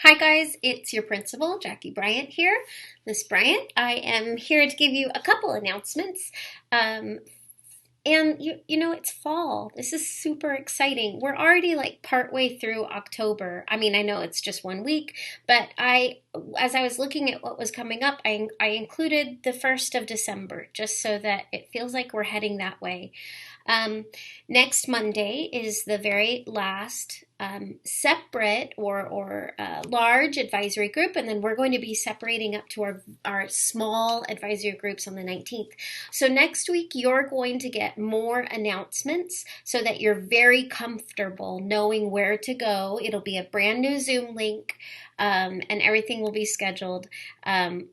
Hi guys, it's your principal, Jackie Bryant here. Miss Bryant, I am here to give you a couple announcements. Um, and you know, it's fall. This is super exciting. We're already like partway through October. I mean, I know it's just 1 week, but as I was looking at what was coming up, I included the 1st of December just so that it feels like we're heading that way. Um, Next Monday is the very last separate or large advisory group, and then we're going to be separating up to our small advisory groups on the 19th. So next week, you're going to get more announcements so that you're very comfortable knowing where to go. It'll be a brand new Zoom link, and everything will be scheduled, and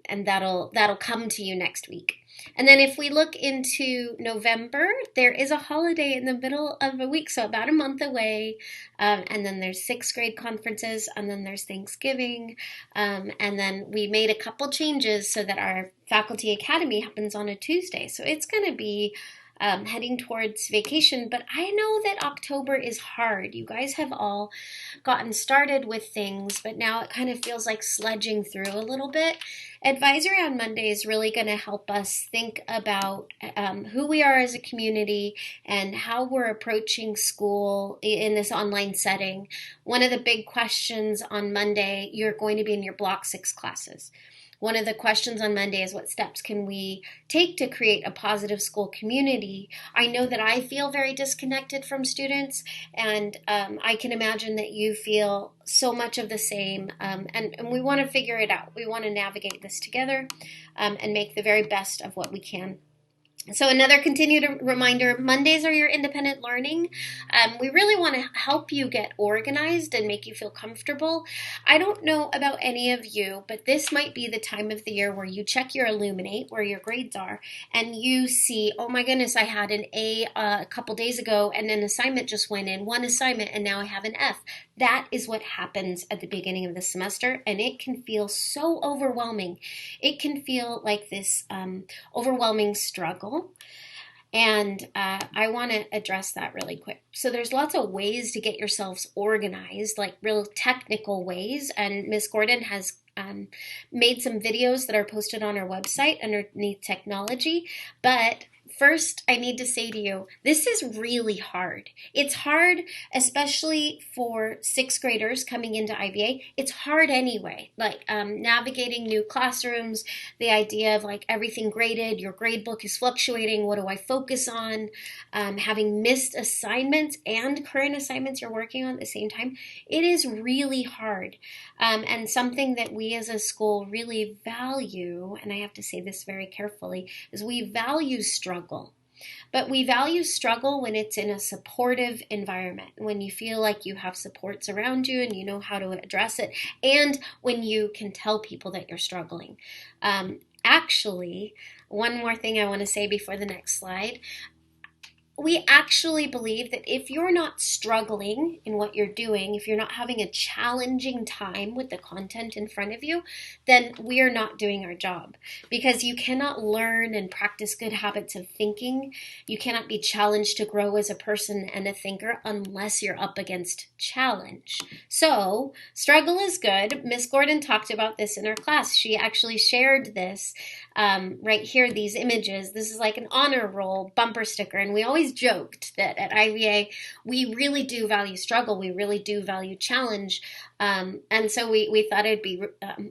that'll come to you next week. And then if we look into November, there is a holiday in the middle of a week, so about a month away. And then there's 6th grade conferences, and then there's Thanksgiving. And then we made a couple changes so that our faculty academy happens on a Tuesday. So it's going to be heading towards vacation, but I know that October is hard. You guys have all gotten started with things, but now it kind of feels like sledging through a little bit. Advisory on Monday is really going to help us think about who we are as a community and how we're approaching school in this online setting. One of the big questions on Monday, you're going to be in your Block 6 classes. One of the questions on Monday is what steps can we take to create a positive school community? I know that I feel very disconnected from students, and I can imagine that you feel so much of the same, and we want to figure it out. We want to navigate this together and make the very best of what we can. So another continued reminder, Mondays are your independent learning. We really want to help you get organized and make you feel comfortable. I don't know about any of you, but this might be the time of the year where you check your Illuminate, where your grades are, and you see, oh my goodness, I had an A a couple days ago, and an assignment just went in, one assignment, and now I have an F. That is what happens at the beginning of the semester, and it can feel so overwhelming. It can feel like this overwhelming struggle. And I want to address that really quick. So there's lots of ways to get yourselves organized, like real technical ways. And Ms. Gordon has made some videos that are posted on our website underneath technology. But first, I need to say to you, this is really hard. It's hard, especially for 6th graders coming into IVA. It's hard anyway, like navigating new classrooms, the idea of like everything graded, your grade book is fluctuating, what do I focus on, having missed assignments and current assignments you're working on at the same time. It is really hard, and something that we as a school really value, and I have to say this very carefully, is we value struggle. But we value struggle when it's in a supportive environment, when you feel like you have supports around you and you know how to address it, and when you can tell people that you're struggling. Actually, one more thing I want to say before the next slide. We actually believe that if you're not struggling in what you're doing, if you're not having a challenging time with the content in front of you, then we are not doing our job. Because you cannot learn and practice good habits of thinking. You cannot be challenged to grow as a person and a thinker unless you're up against challenge. So, struggle is good. Miss Gordon talked about this in her class. She actually shared this right here, these images. This is like an honor roll bumper sticker, and we always joked that at IVA we really do value struggle, we really do value challenge, and so we thought it'd be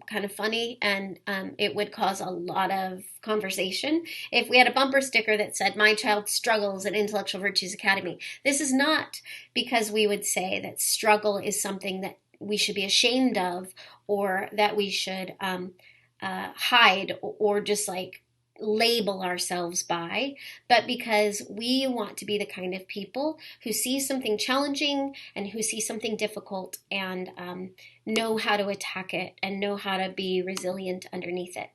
kind of funny, and it would cause a lot of conversation if we had a bumper sticker that said, "My child struggles at Intellectual Virtues Academy." This is not because we would say that struggle is something that we should be ashamed of, or that we should hide or just like label ourselves by, but because we want to be the kind of people who see something challenging and who see something difficult and know how to attack it and know how to be resilient underneath it.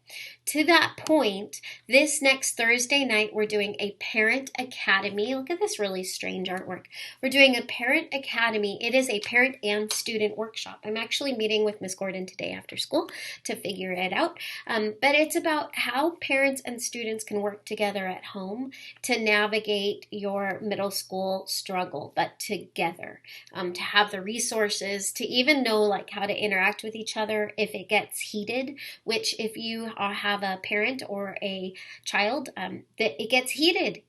To that point, this next Thursday night, we're doing a parent academy. Look at this really strange artwork. We're doing a parent academy. It is a parent and student workshop. I'm actually meeting with Ms. Gordon today after school to figure it out. But it's about how parents and and students can work together at home to navigate your middle school struggle, but together, to have the resources to even know like how to interact with each other if it gets heated, which if you have a parent or a child, that it gets heated.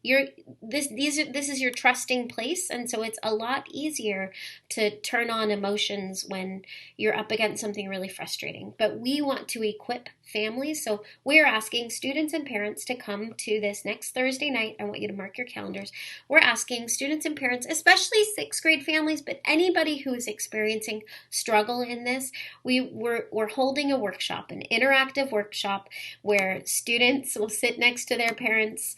This is your trusting place, and so it's a lot easier to turn on emotions when you're up against something really frustrating. But we want to equip families, so we're asking students and parents to come to this next Thursday night. I want you to mark your calendars. We're asking students and parents, especially sixth grade families, but anybody who is experiencing struggle in this, we're holding a workshop, an interactive workshop where students will sit next to their parents,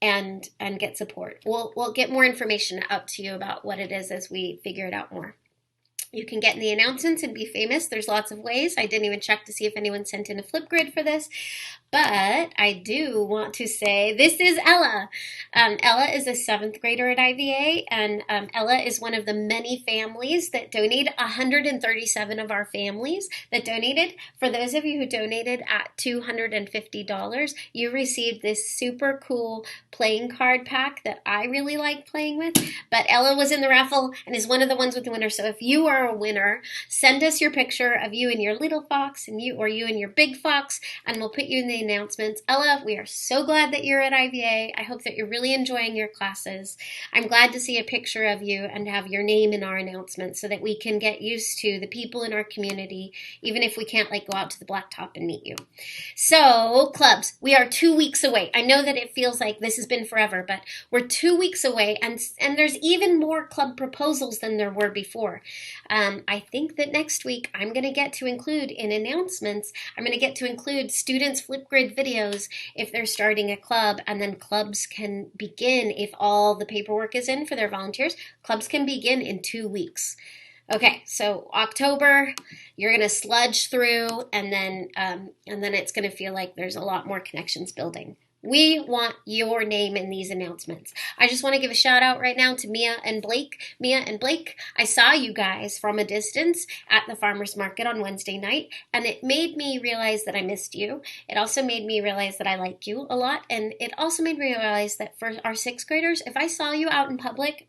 and get support. We'll get more information out to you about what it is as we figure it out more. You can get in the announcements and be famous. There's lots of ways. I didn't even check to see if anyone sent in a Flipgrid for this. But I do want to say this is Ella. Ella is a 7th grader at IVA, and Ella is one of the many families that donated, 137 of our families that donated. For those of you who donated at $250, you received this super cool playing card pack that I really like playing with. But Ella was in the raffle and is one of the ones with the winner. So if you are a winner, send us your picture of you and your little fox and you and your big fox, and we'll put you in the announcements. Ella, we are so glad that you're at IVA. I hope that you're really enjoying your classes. I'm glad to see a picture of you and have your name in our announcements so that we can get used to the people in our community, even if we can't like go out to the blacktop and meet you. So clubs, we are 2 weeks away. I know that it feels like this has been forever, but we're 2 weeks away, and there's even more club proposals than there were before. I think that next week I'm going to get to include in announcements, I'm going to get to include students' Flipgrid videos if they're starting a club, and then clubs can begin if all the paperwork is in for their volunteers. Clubs can begin in 2 weeks. Okay, so October, you're going to sludge through, and then it's going to feel like there's a lot more connections building. We want your name in these announcements. I just want to give a shout out right now to Mia and Blake. Mia and Blake, I saw you guys from a distance at the farmer's market on Wednesday night, and it made me realize that I missed you. It also made me realize that I like you a lot, and it also made me realize that for our 6th graders, if I saw you out in public,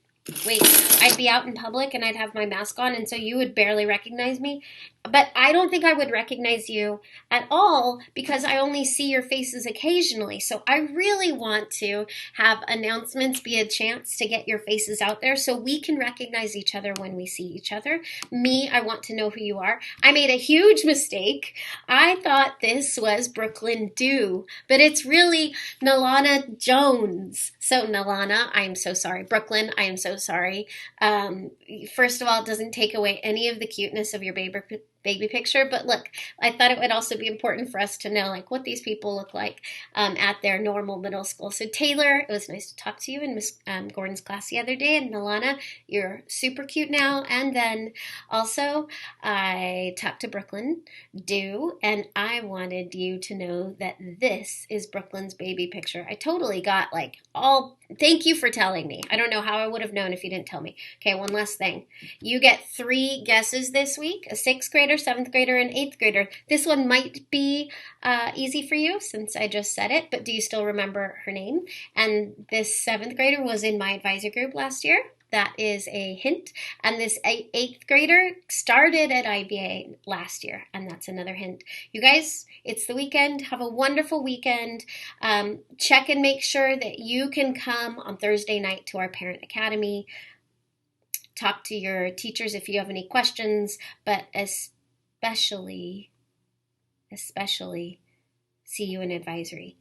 I'd be out in public and I'd have my mask on, and so you would barely recognize me. But I don't think I would recognize you at all because I only see your faces occasionally. So I really want to have announcements be a chance to get your faces out there so we can recognize each other when we see each other. Me, I want to know who you are. I made a huge mistake. I thought this was Brooklyn Dew, but it's really Nalana Jones. So Nalana, I am so sorry. Brooklyn, I am so sorry. First of all, it doesn't take away any of the cuteness of your baby picture, but look, I thought it would also be important for us to know like what these people look like at their normal middle school. So Taylor, it was nice to talk to you in Miss Gordon's class the other day, and Nalana, you're super cute now. And then also I talked to Brooklyn Dew, and I wanted you to know that this is Brooklyn's baby picture. I totally got like thank you for telling me. I don't know how I would have known if you didn't tell me. Okay, one last thing. You get 3 guesses this week, a 6th grader, 7th grader, and 8th grader. This one might be easy for you since I just said it, but do you still remember her name? And this 7th grader was in my advisor group last year. That is a hint. And this 8th grader started at IVA last year, and that's another hint. You guys, it's the weekend. Have a wonderful weekend. Check and make sure that you can come on Thursday night to our Parent Academy. Talk to your teachers if you have any questions, but especially see you in advisory.